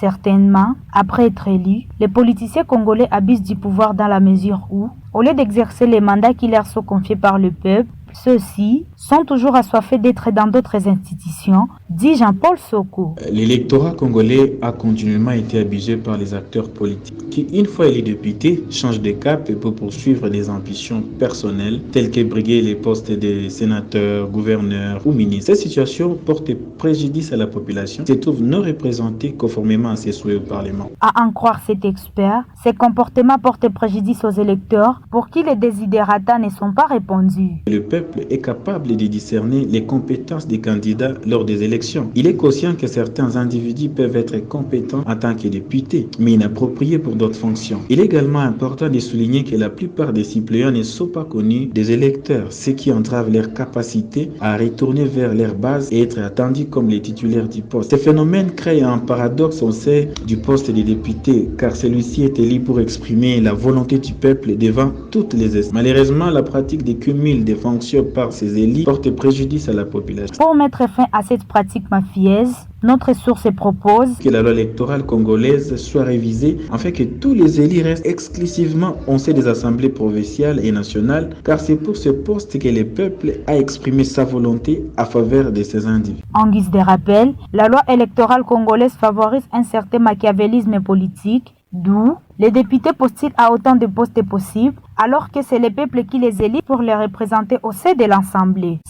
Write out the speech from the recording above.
Certainement, après être élus, les politiciens congolais abusent du pouvoir dans la mesure où, au lieu d'exercer les mandats qui leur sont confiés par le peuple, ceux-ci sont toujours assoiffés d'être dans d'autres institutions, dit Jean-Paul Soko. L'électorat congolais a continuellement été abusé par les acteurs politiques qui, une fois élus députés, changent de cap pour poursuivre des ambitions personnelles telles que briguer les postes de sénateurs, gouverneurs ou ministres. Cette situation porte préjudice à la population, se trouve non représentée conformément à ses souhaits au Parlement. À en croire cet expert, ces comportements portent préjudice aux électeurs pour qui les desiderata ne sont pas répondus. Le peuple est capable de discerner les compétences des candidats lors des élections. Il est conscient que certains individus peuvent être compétents en tant que députés, mais inappropriés pour d'autres fonctions. Il est également important de souligner que la plupart des suppléants ne sont pas connus des électeurs, ce qui entrave leur capacité à retourner vers leur base et être attendus comme les titulaires du poste. Ce phénomène crée un paradoxe au sein du poste de député, car celui-ci est élu pour exprimer la volonté du peuple devant toutes les instances. Malheureusement, la pratique des cumuls des fonctions par ces élus porte préjudice à la population. Pour mettre fin à cette pratique mafieuse, notre source propose que la loi électorale congolaise soit révisée afin que tous les élus restent exclusivement au sein des assemblées provinciales et nationales, car c'est pour ce poste que le peuple a exprimé sa volonté à faveur de ces individus. En guise de rappel, la loi électorale congolaise favorise un certain machiavélisme politique, d'où les députés postulent à autant de postes possibles, alors que c'est le peuple qui les élit pour les représenter au sein de l'Assemblée.